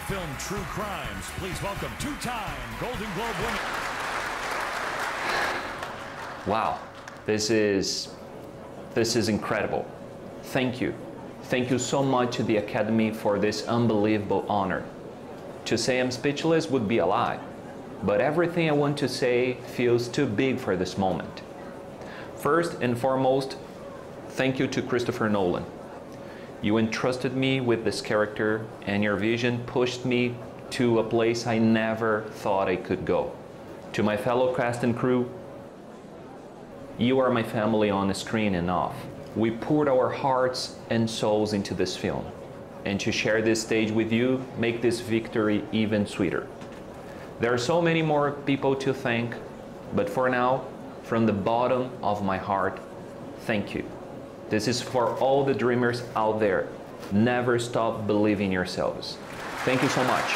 film True Crimes, please welcome two-time Golden Globe winner. Wow, this is incredible. Thank you. Thank you so much to the Academy for this unbelievable honor. To say I'm speechless would be a lie, but everything I want to say feels too big for this moment. First and foremost, thank you to Christopher Nolan. You entrusted me with this character, and your vision pushed me to a place I never thought I could go. To my fellow cast and crew, you are my family on the screen and off. We poured our hearts and souls into this film, and to share this stage with you, make this victory even sweeter. There are so many more people to thank, but for now, from the bottom of my heart, thank you. This is for all the dreamers out there. Never stop believing yourselves. Thank you so much.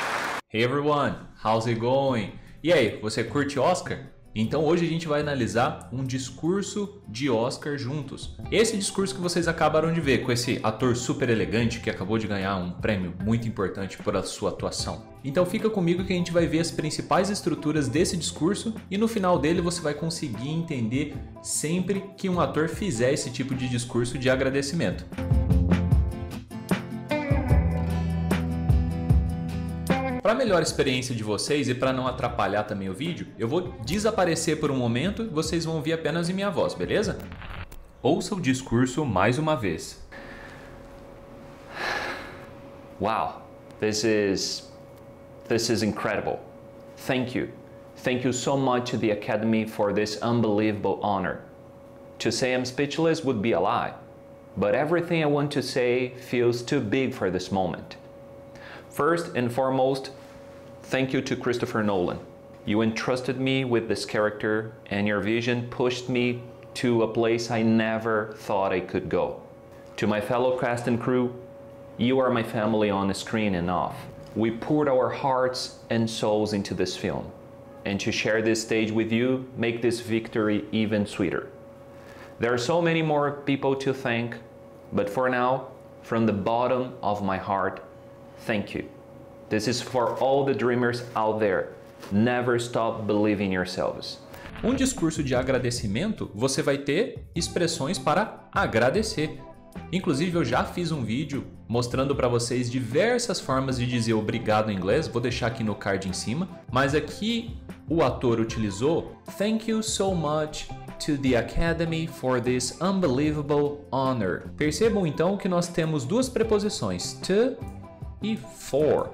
Hey everyone, how's it going? E aí, você curte Oscar? Então hoje a gente vai analisar um discurso de Oscar juntos. Esse discurso que vocês acabaram de ver com esse ator super elegante que acabou de ganhar um prêmio muito importante por a sua atuação. Então fica comigo que a gente vai ver as principais estruturas desse discurso e no final dele você vai conseguir entender sempre que um ator fizer esse tipo de discurso de agradecimento. Para melhor experiência de vocês e para não atrapalhar também o vídeo, eu vou desaparecer por um momento e vocês vão ouvir apenas em minha voz, beleza? Ouça o discurso mais uma vez. Wow, this is incredible. Thank you. Thank you so much to the Academy for this unbelievable honor. To say I'm speechless would be a lie, but everything I want to say feels too big for this moment. First and foremost, thank you to Christopher Nolan. You entrusted me with this character, and your vision pushed me to a place I never thought I could go. To my fellow cast and crew, you are my family on the screen and off. We poured our hearts and souls into this film, and to share this stage with you, make this victory even sweeter. There are so many more people to thank, but for now, from the bottom of my heart, thank you. This is for all the dreamers out there. Never stop believing yourselves. Um discurso de agradecimento, você vai ter expressões para agradecer. Inclusive, eu já fiz um vídeo mostrando para vocês diversas formas de dizer obrigado em inglês. Vou deixar aqui no card em cima. Mas aqui o ator utilizou Thank you so much to the Academy for this unbelievable honor. Percebam então que nós temos duas preposições, to e for.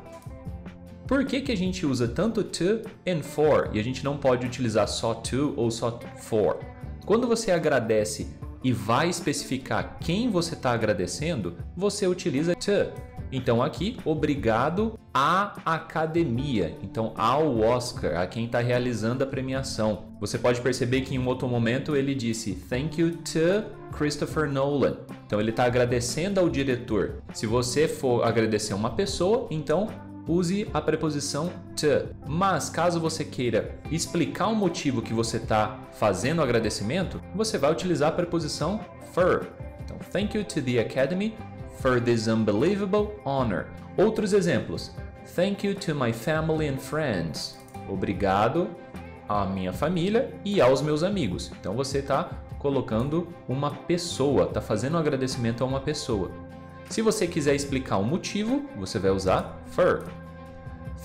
Por que a gente usa tanto to and for e a gente não pode utilizar só to ou só for? Quando você agradece e vai especificar quem você está agradecendo, você utiliza to. Então aqui, obrigado à academia, então ao Oscar, a quem está realizando a premiação. Você pode perceber que em um outro momento ele disse Thank you to Christopher Nolan. Então ele está agradecendo ao diretor. Se você for agradecer uma pessoa, então use a preposição to. Mas caso você queira explicar o motivo que você está fazendo o agradecimento, você vai utilizar a preposição for. Então, thank you to the Academy for this unbelievable honor. Outros exemplos. Thank you to my family and friends. Obrigado à minha família e aos meus amigos. Então você está colocando uma pessoa, está fazendo um agradecimento a uma pessoa. Se você quiser explicar o motivo, você vai usar for.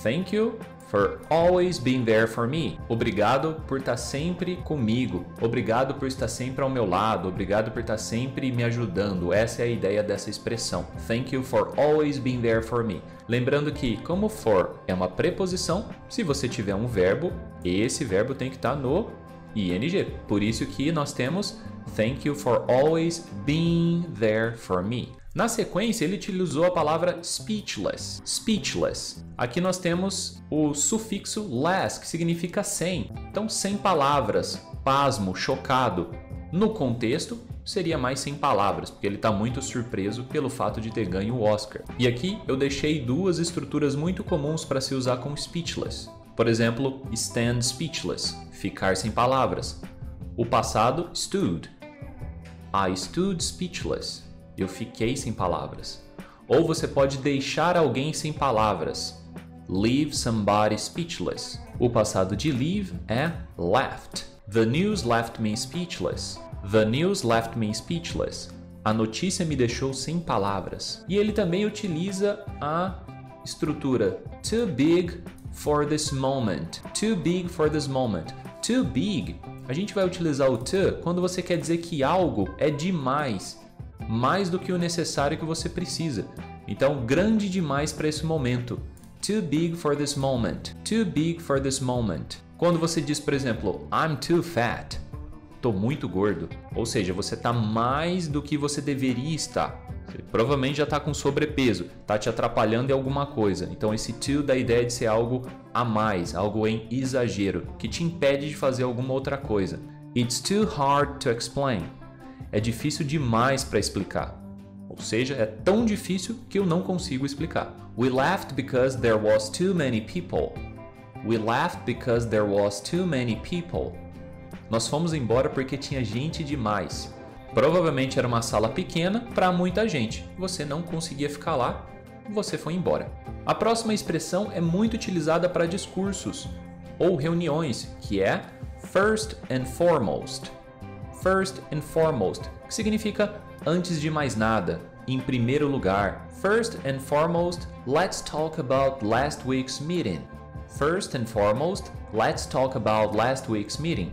Thank you for always being there for me. Obrigado por estar sempre comigo. Obrigado por estar sempre ao meu lado. Obrigado por estar sempre me ajudando. Essa é a ideia dessa expressão. Thank you for always being there for me. Lembrando que, como for é uma preposição, se você tiver um verbo, esse verbo tem que estar no ing. Por isso que nós temos Thank you for always being there for me. Na sequência, ele utilizou a palavra speechless. Speechless. Aqui nós temos o sufixo less, que significa sem. Então, sem palavras, pasmo, chocado. No contexto, seria mais sem palavras, porque ele está muito surpreso pelo fato de ter ganho o Oscar. E aqui eu deixei duas estruturas muito comuns para se usar com speechless. Por exemplo, stand speechless, ficar sem palavras. O passado, stood. I stood speechless. Eu fiquei sem palavras. Ou você pode deixar alguém sem palavras. leave somebody speechless. O passado de leave é left. The news left me speechless. The news left me speechless. A notícia me deixou sem palavras. E ele também utiliza a estrutura too big for this moment. Too big for this moment. Too big. A gente vai utilizar o too quando você quer dizer que algo é demais, mais do que o necessário que você precisa. Então, grande demais para esse momento. Too big for this moment. Too big for this moment. Quando você diz, por exemplo, I'm too fat. Tô muito gordo. Ou seja, você tá mais do que você deveria estar. Você provavelmente já tá com sobrepeso, tá te atrapalhando em alguma coisa. Então esse too dá a ideia de ser algo a mais, algo em exagero, que te impede de fazer alguma outra coisa. It's too hard to explain. É difícil demais para explicar. Ou seja, é tão difícil que eu não consigo explicar. We laughed because there was too many people. We laughed because there was too many people. Nós fomos embora porque tinha gente demais. Provavelmente era uma sala pequena para muita gente. Você não conseguia ficar lá, você foi embora. A próxima expressão é muito utilizada para discursos ou reuniões, que é first and foremost. First and foremost, que significa antes de mais nada, em primeiro lugar. First and foremost, let's talk about last week's meeting. First and foremost, let's talk about last week's meeting.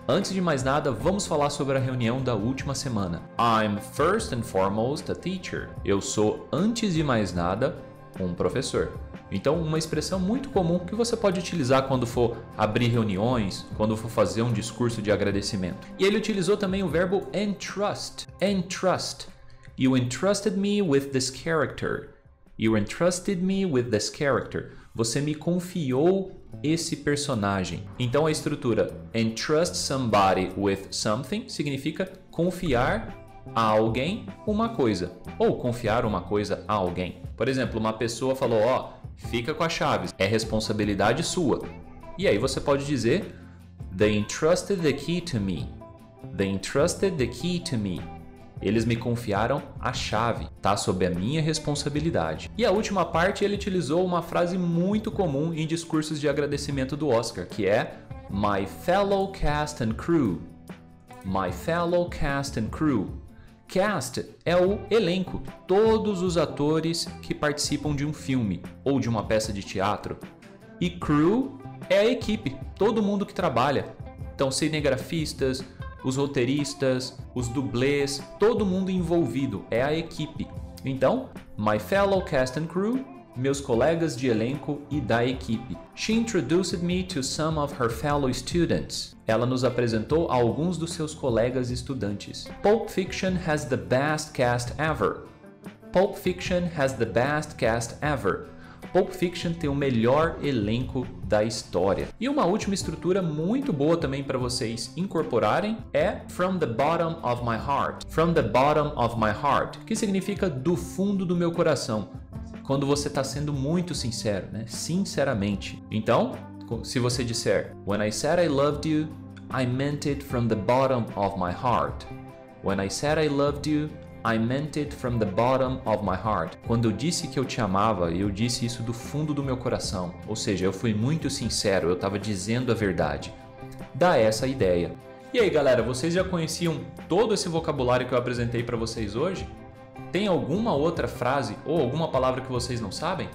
Antes de mais nada, vamos falar sobre a reunião da última semana. I'm first and foremost a teacher. Eu sou, antes de mais nada, um professor. Então, uma expressão muito comum que você pode utilizar quando for abrir reuniões, quando for fazer um discurso de agradecimento. E ele utilizou também o verbo entrust. Entrust. You entrusted me with this character. You entrusted me with this character. Você me confiou esse personagem. Então a estrutura entrust somebody with something significa confiar a alguém uma coisa, ou confiar uma coisa a alguém. Por exemplo, uma pessoa falou, fica com as chaves, é responsabilidade sua. E aí você pode dizer, they entrusted the key to me. They entrusted the key to me. Eles me confiaram a chave, tá sob a minha responsabilidade. E a última parte, ele utilizou uma frase muito comum em discursos de agradecimento do Oscar, que é my fellow cast and crew. My fellow cast and crew. Cast é o elenco, todos os atores que participam de um filme ou de uma peça de teatro. E crew é a equipe, todo mundo que trabalha. Então, cinegrafistas, os roteiristas, os dublês, todo mundo envolvido, é a equipe. Então, my fellow cast and crew, meus colegas de elenco e da equipe. She introduced me to some of her fellow students. Ela nos apresentou a alguns dos seus colegas estudantes. Pulp Fiction has the best cast ever. Pulp Fiction has the best cast ever. Pulp Fiction tem o melhor elenco da história. E uma última estrutura muito boa também para vocês incorporarem é from the bottom of my heart. From the bottom of my heart, que significa do fundo do meu coração. Quando você está sendo muito sincero, né? Sinceramente. Então, se você disser when I said I loved you, I meant it from the bottom of my heart. When I said I loved you, I meant it from the bottom of my heart. Quando eu disse que eu te amava, eu disse isso do fundo do meu coração. Ou seja, eu fui muito sincero, eu estava dizendo a verdade. Dá essa ideia. E aí, galera, vocês já conheciam todo esse vocabulário que eu apresentei para vocês hoje? Tem alguma outra frase ou alguma palavra que vocês não sabem?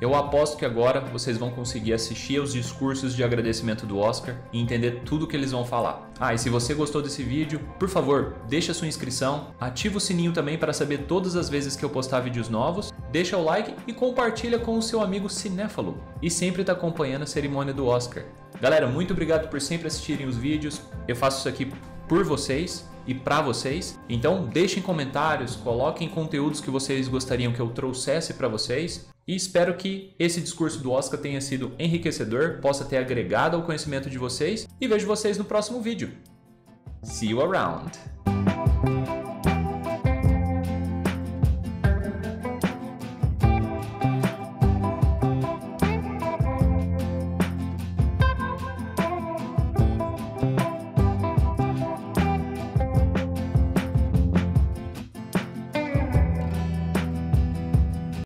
Eu aposto que agora vocês vão conseguir assistir aos discursos de agradecimento do Oscar e entender tudo que eles vão falar. E se você gostou desse vídeo, por favor, deixa a sua inscrição, ativa o sininho também para saber todas as vezes que eu postar vídeos novos, deixa o like e compartilha com o seu amigo cinéfalo e sempre está acompanhando a cerimônia do Oscar. Galera, muito obrigado por sempre assistirem os vídeos, eu faço isso aqui por vocês e para vocês. Então deixem comentários, coloquem conteúdos que vocês gostariam que eu trouxesse para vocês. E espero que esse discurso do Oscar tenha sido enriquecedor, possa ter agregado ao conhecimento de vocês. E vejo vocês no próximo vídeo. See you around!